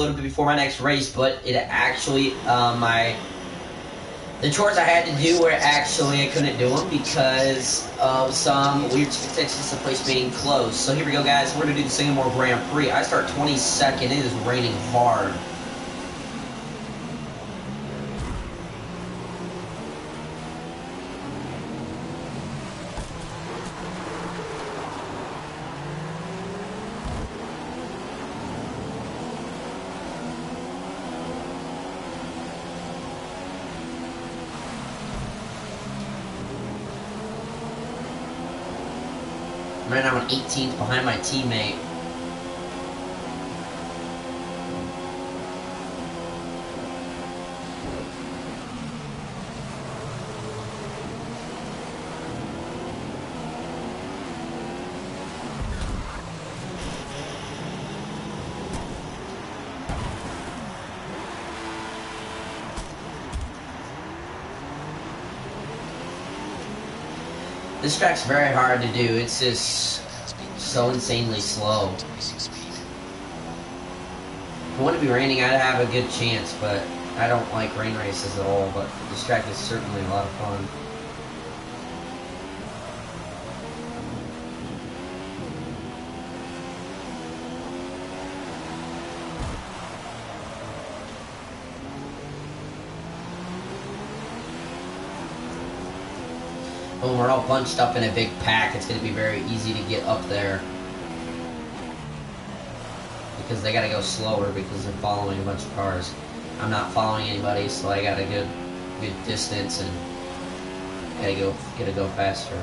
little bit before my next race, but it actually the chores I had to do were actually I couldn't do them because of some weird circumstances, the place being closed. So here we go, guys. We're gonna do the Singapore Grand Prix. I start 22nd. It is raining hard. Right now I'm 18th behind my teammate. This track's very hard to do. It's just so insanely slow. If it wouldn't be raining, I'd have a good chance, but I don't like rain races at all. But this track is certainly a lot of fun. When we're all bunched up in a big pack, it's going to be very easy to get up there. Because they got to go slower because they're following a bunch of cars. I'm not following anybody, so I got a good distance and gotta go faster.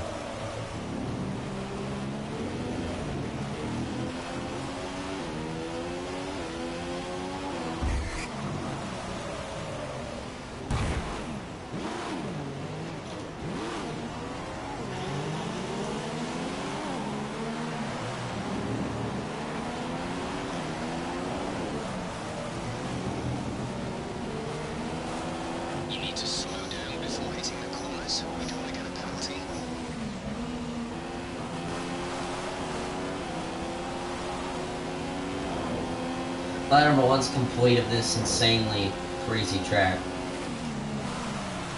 Lap number 1's complete of this insanely crazy track.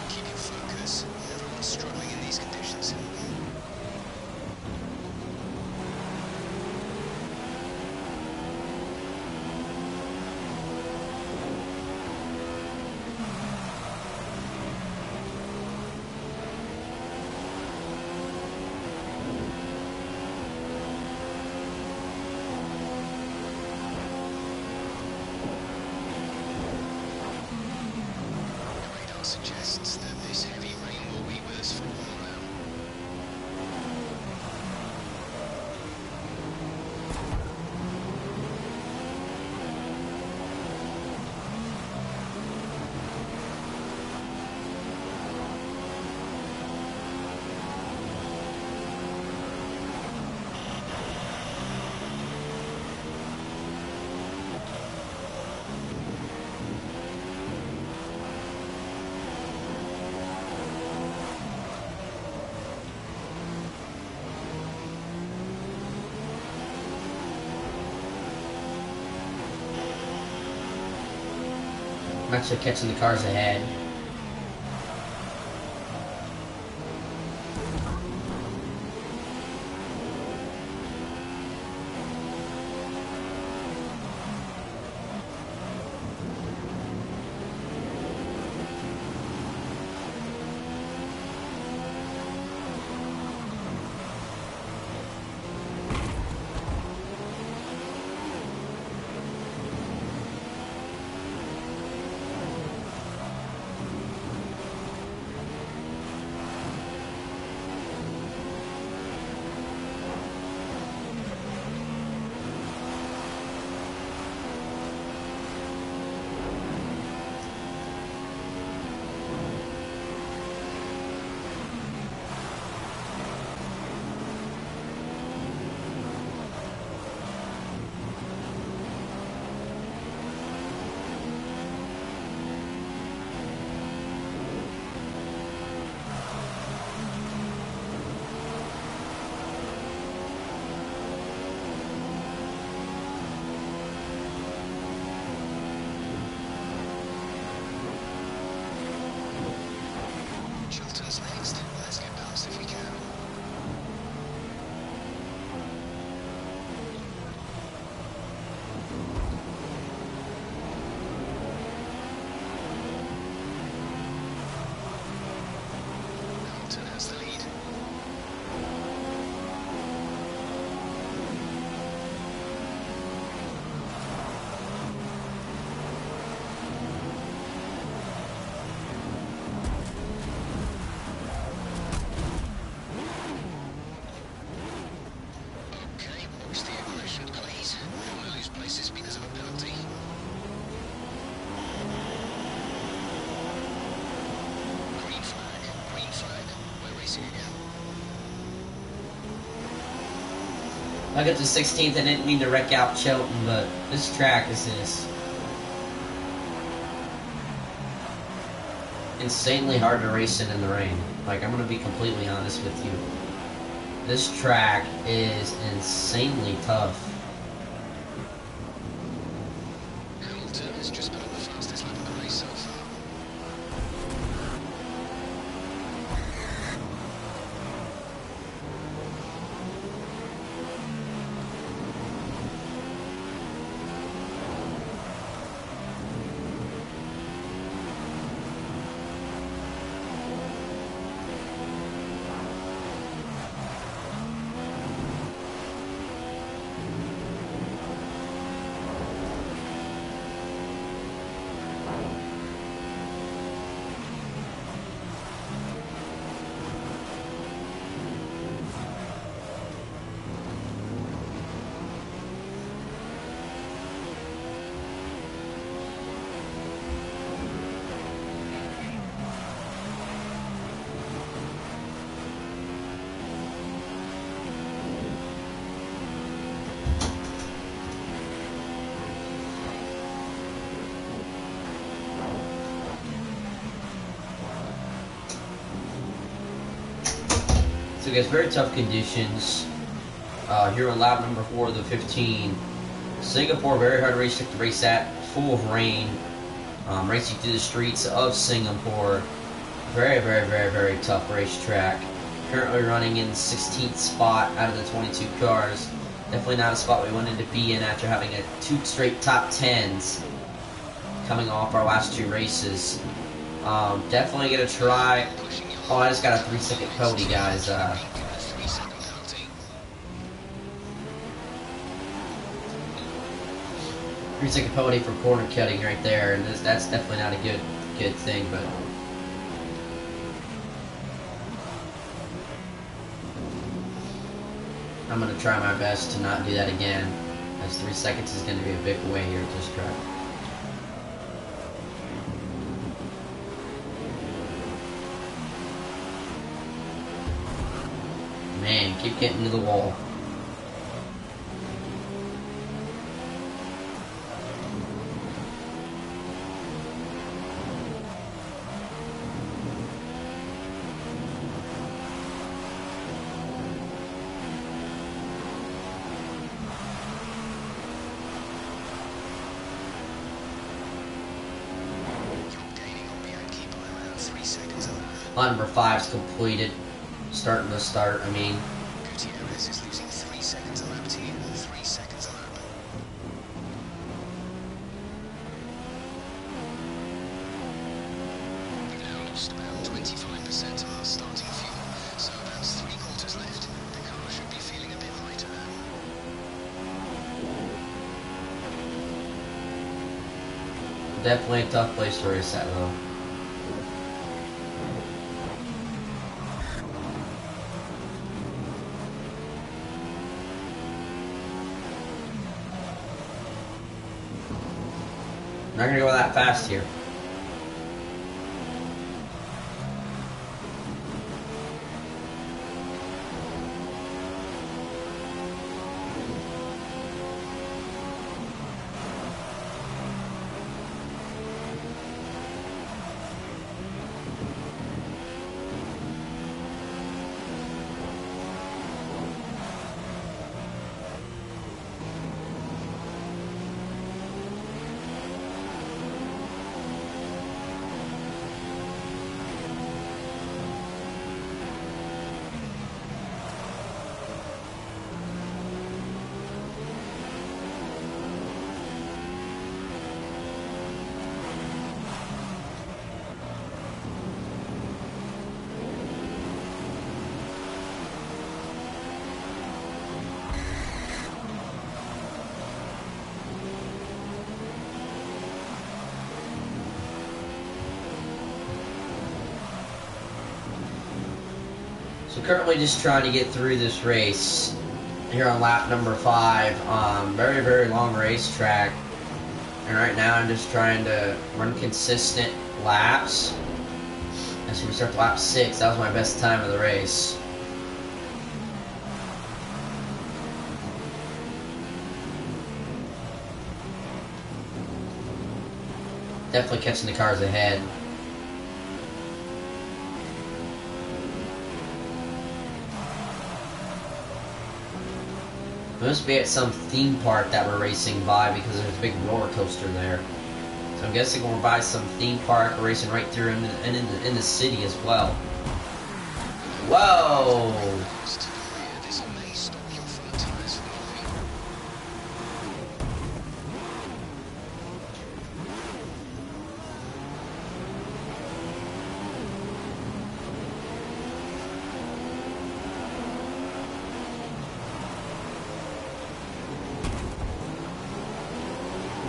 Keep your focus. Everyone's struggling in these conditions. Suggests that this heavy rain will be with us for a while now. I'm actually catching the cars ahead. has the lead. Okay, watch the aggression, please. We don't want to lose places because of a penalty. Green flag, green flag. We're racing again. I got to 16th. I didn't mean to wreck out Chelton, but this track is just insanely hard to race in the rain. Like, I'm going to be completely honest with you. This track is insanely tough. Hamilton has just put up the fastest lap of the race so far. So guys, very tough conditions here on lap number 4 of the 15. Singapore, very hard race to race at, full of rain, racing through the streets of Singapore. Very, very, very, very tough racetrack. Currently running in 16th spot out of the 22 cars. Definitely not a spot we wanted to be in after having 2 straight top 10s coming off our last 2 races. Definitely gonna try. Oh, I just got a 3-second penalty, guys. 3-second penalty. 3-second penalty for corner cutting right there, and that's definitely not a good thing. But I'm gonna try my best to not do that again, as 3 seconds is gonna be a big way here at this track. Man, keep getting to the wall. Line number 5 is completed. Starting to start, I mean. Gutierrez is losing 3 seconds a lap to you, 3 seconds a lap. We've now lost about 25% of our starting fuel, so that's 3/4 left. The car should be feeling a bit lighter now. Definitely a tough place to race at, though. Not gonna go that fast here. So currently just trying to get through this race here on lap number 5. Very, very long racetrack. And right now I'm just trying to run consistent laps. As we start to lap 6, that was my best time of the race. Definitely catching the cars ahead. We must be at some theme park that we're racing by because there's a big roller coaster there. So I'm guessing we're by some theme park. We're racing right through in the city as well. Whoa!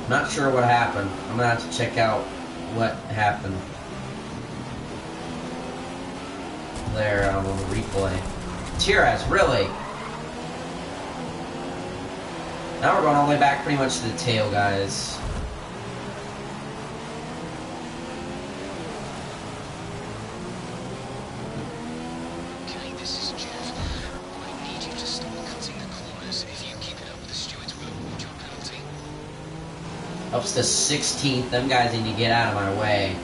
Not sure what happened. I'm gonna have to check out what happened there on the replay. Tiras, really? Now we're going all the way back pretty much to the tail, guys. Okay, this is Jeff. I need you to stop cutting the corners. If you keep it up, the stewards will award your penalty. Ups to 16th. Them guys need to get out of my way.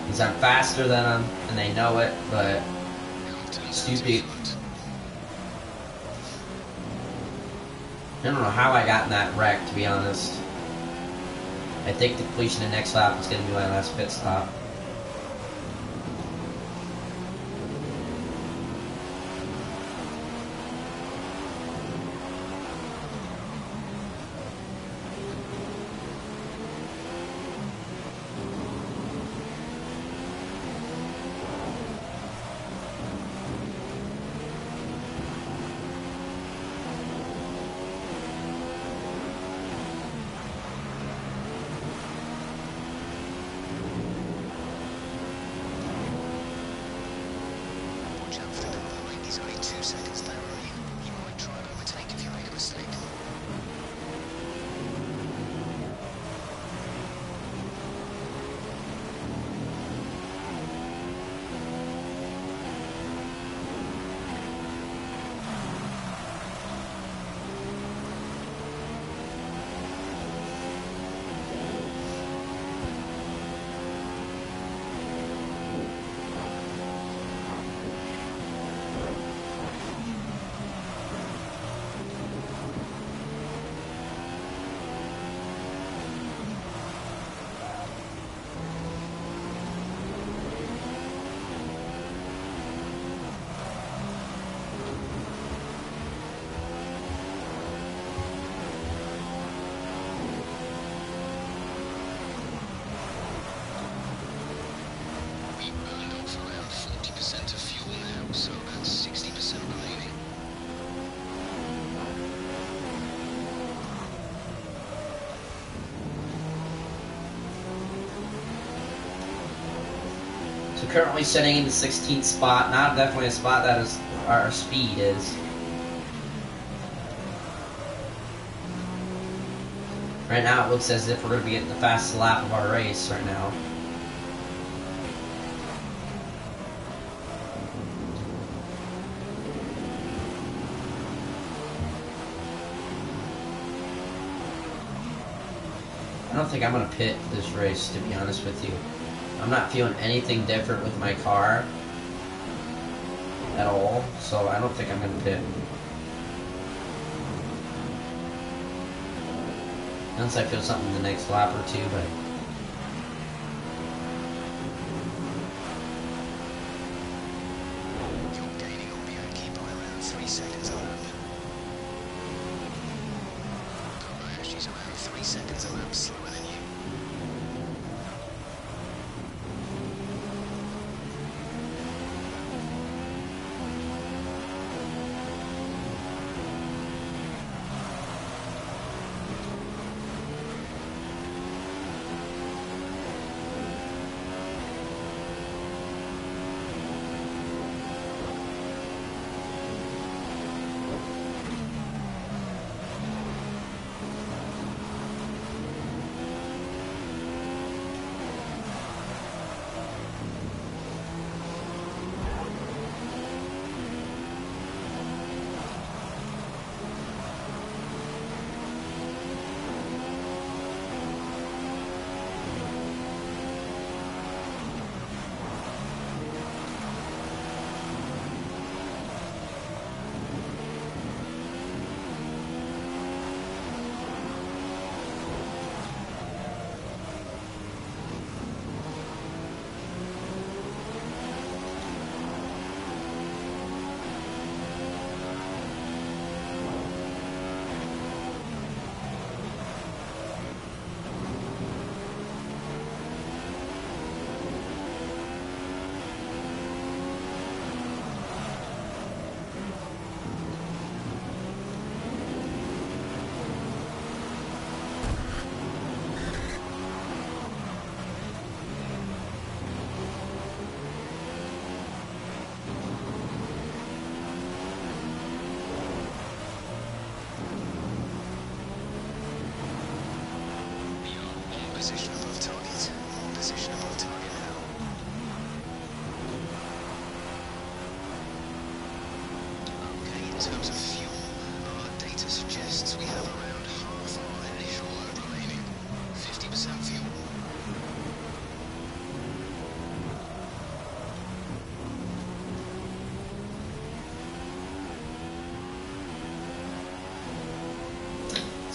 Because I'm faster than them, and they know it, but stupid. I don't know how I got in that wreck, to be honest. I think the completion of the next lap is going to be my last pit stop. He's only 2 seconds down on you. You might try and overtake if you make a mistake. So currently sitting in the 16th spot, not definitely a spot that is our speed is. Right now it looks as if we're going to be getting the fastest lap of our race right now. I don't think I'm going to pit this race, to be honest with you. I'm not feeling anything different with my car at all, so I don't think I'm going to pit. Unless I feel something the next lap or two, but... You're gaining on Bianchi by around 3 seconds a lap. She's around 3 seconds a lap slower than you.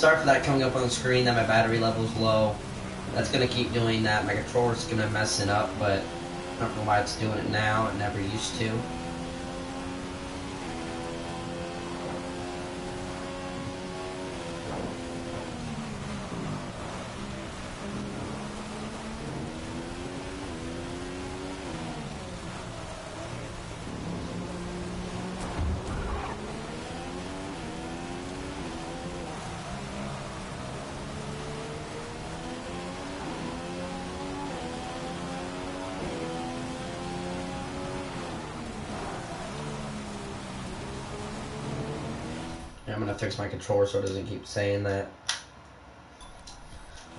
sorry for that coming up on the screen that my battery level's low. That's going to keep doing that. My controller's going to mess it up, but I don't know why it's doing it now. It never used to. I'm gonna fix my controller so it doesn't keep saying that.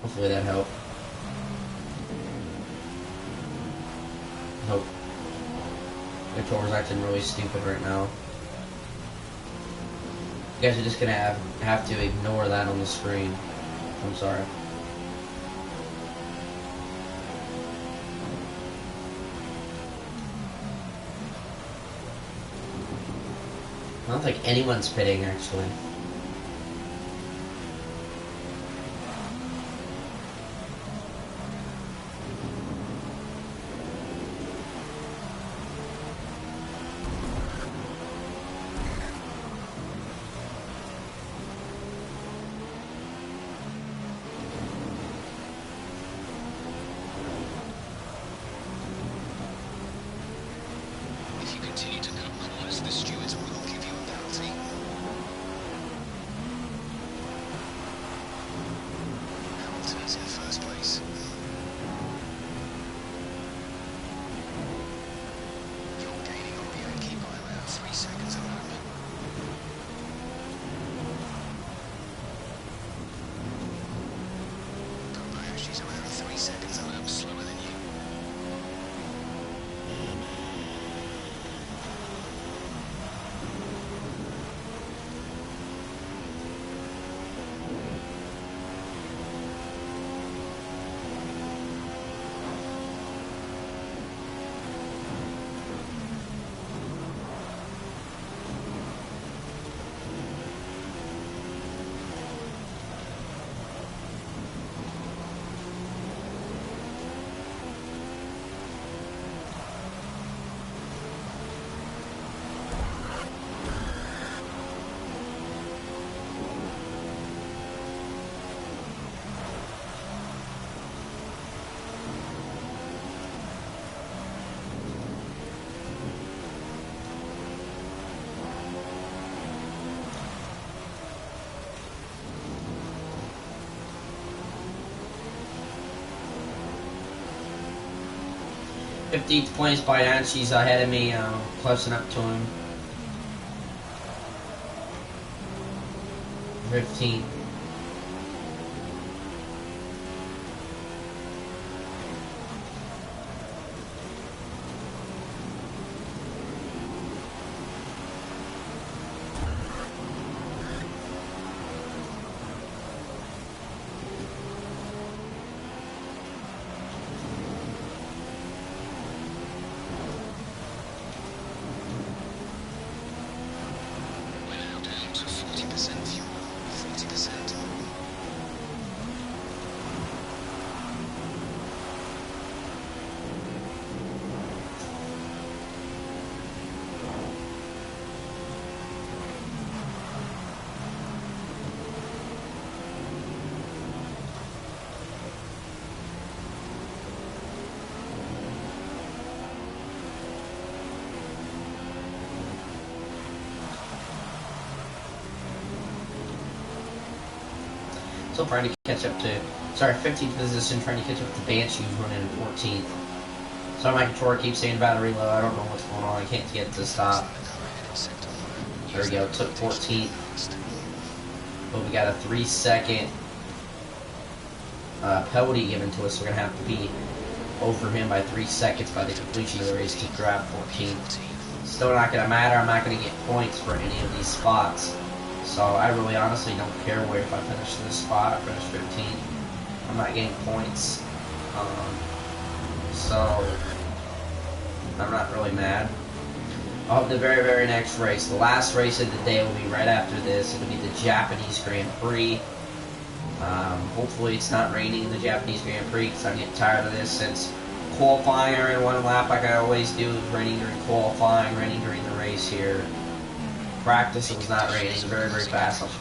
Hopefully that helped. Nope. The controller's acting really stupid right now. You guys are just gonna have to ignore that on the screen. I'm sorry. I don't think anyone's pitting, actually. If you continue to cut corners, the stewards will give you a penalty. Hamilton's in first place. You're gaining on Bianchi by around 3 seconds a lap. Kobayashi's around 3 seconds a lap slower than you. Fifteenth place by Anshi's ahead of me, close enough to him. 15th. Still trying to catch up to, 15th position, trying to catch up to Banshee, who's running in 14th. So my controller keeps saying battery low. I don't know what's going on. I can't get it to stop. There we go. Took 14th. But we got a 3-second penalty given to us. So we're going to have to be over him by 3 seconds by the completion of the race to grab 14th. Still not going to matter. I'm not going to get points for any of these spots. So I really honestly don't care where if I finish this spot. I finished 15th. I'm not getting points. So I'm not really mad. Of the very, very next race, the last race of the day will be right after this. It'll be the Japanese Grand Prix. Hopefully it's not raining in the Japanese Grand Prix because I'm getting tired of this since qualifying I ran one lap like I always do. It was raining during qualifying, raining during the race here. Practice, it was not raining, very, very fast. I was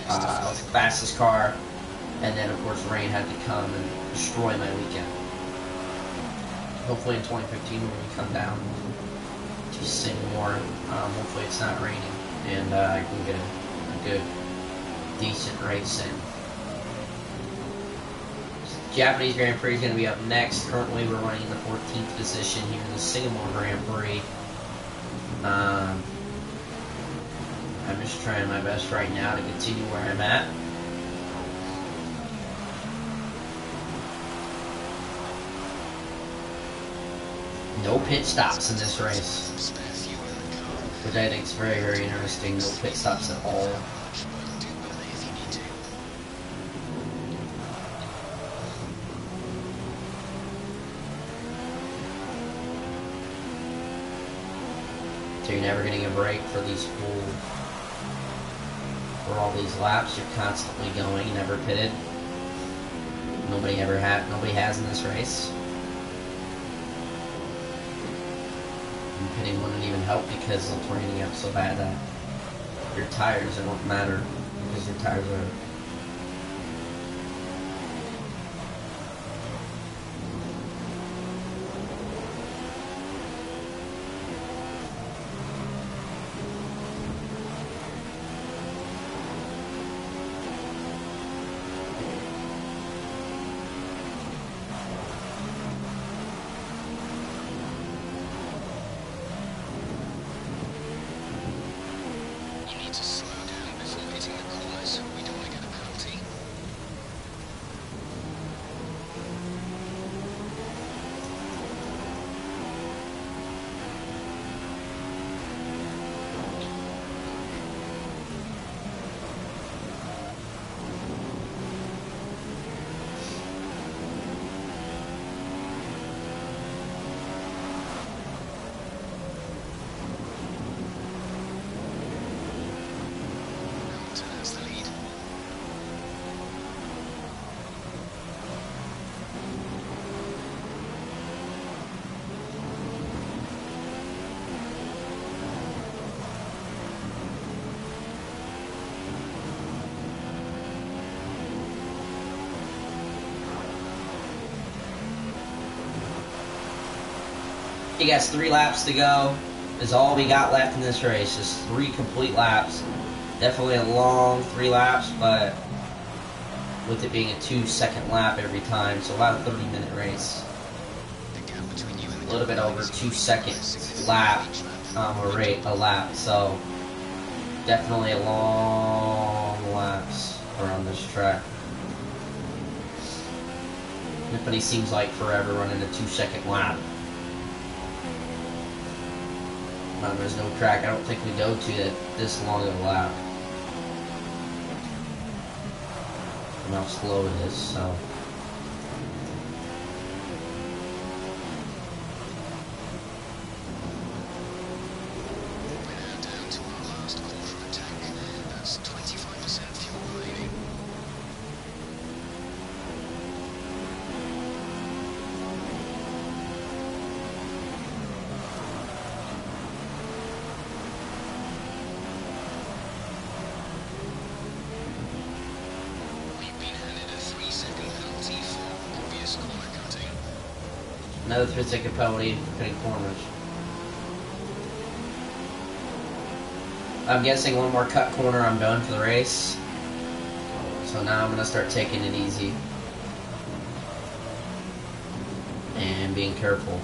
I was the fastest car, and then of course rain had to come and destroy my weekend. Hopefully in 2015 when we come down to Singapore, hopefully it's not raining, and I can get a good, decent race in. Japanese Grand Prix is going to be up next. Currently we're running in the 14th position here in the Singapore Grand Prix. I'm just trying my best right now to continue where I'm at. No pit stops in this race, which I think is very, very interesting. No pit stops at all. So you're never getting a break for these for all these laps. You're constantly going, never pitted. Nobody has in this race. And pitting wouldn't even help because it's raining up so bad that your tires, it won't matter because your tires are. He got 3 laps to go. Is all we got left in this race. Just 3 complete laps. Definitely a long 3 laps, but with it being a 2-second lap every time, so about a 30-minute race. A little bit over 2 seconds lap, a lap. So definitely a long laps around this track. But he seems like forever running a 2-second lap. There's no track I don't think we go to that this long of a lap. And how slow it is, so. We're now down to our last quarter of a tank. That's 25% fuel remaining. Another 3-second penalty for cutting corners. I'm guessing one more cut corner, I'm done for the race. So now I'm going to start taking it easy. And being careful.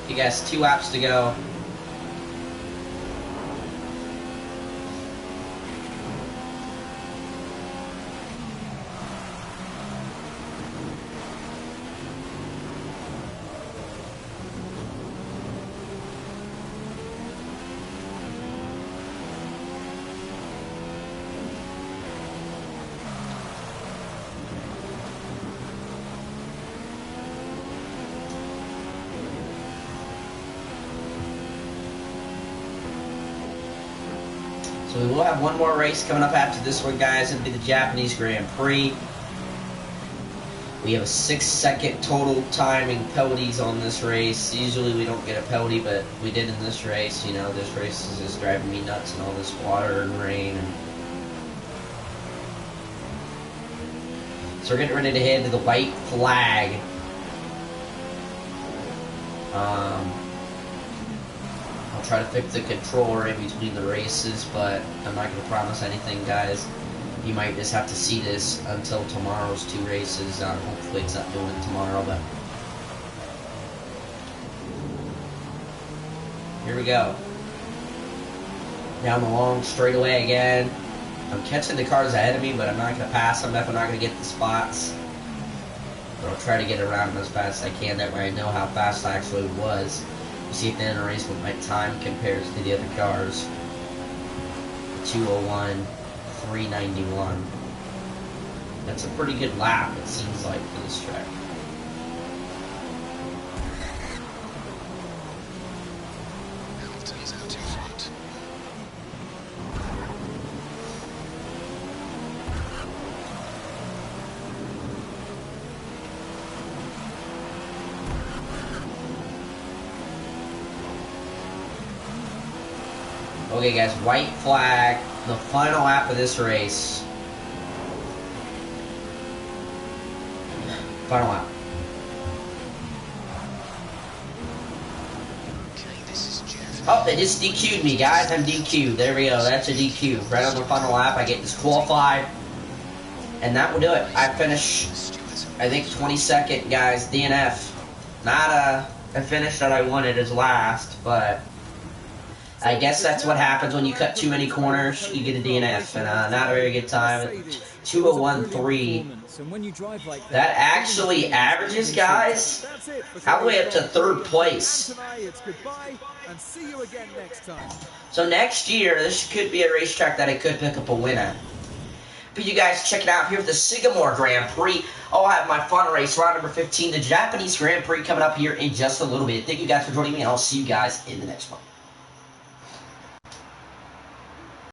You guys, 2 laps to go. So we will have one more race coming up after this one, guys. It'll be the Japanese Grand Prix. We have a 6-second total timing penalties on this race. Usually we don't get a penalty, but we did in this race. You know, this race is just driving me nuts in all this water and rain. So we're getting ready to head to the white flag. I'll try to fix the controller in between the races, but I'm not going to promise anything, guys. You might just have to see this until tomorrow's 2 races. Hopefully it's not doing it tomorrow, but here we go. Down the long straightaway again. I'm catching the cars ahead of me, but I'm not going to pass them if I'm not going to get the spots. But I'll try to get around them as fast as I can. That way I know how fast I actually was. You see at the end of the race what my time compares to the other cars. 2:01, 3:91. That's a pretty good lap, it seems like, for this track. Hamilton's out in front. Okay, guys, white flag, the final lap of this race. Final lap. Okay, this is Jeff. Oh, they just DQ'd me, guys. I'm DQ'd. There we go. That's a DQ. Right on the final lap, I get disqualified. And that will do it. I finish, I think, 22nd, guys. DNF. Not a finish that I wanted as last, but I guess that's what happens when you cut too many corners. You get a DNF, and not a very good time. 2:01.3. That actually averages, guys, all the way up to 3rd place. So next year, this could be a racetrack that I could pick up a win at. But you guys check it out here with the Singapore Grand Prix. I'll have my fun race, round number 15, the Japanese Grand Prix, coming up here in just a little bit. Thank you guys for joining me, and I'll see you guys in the next one.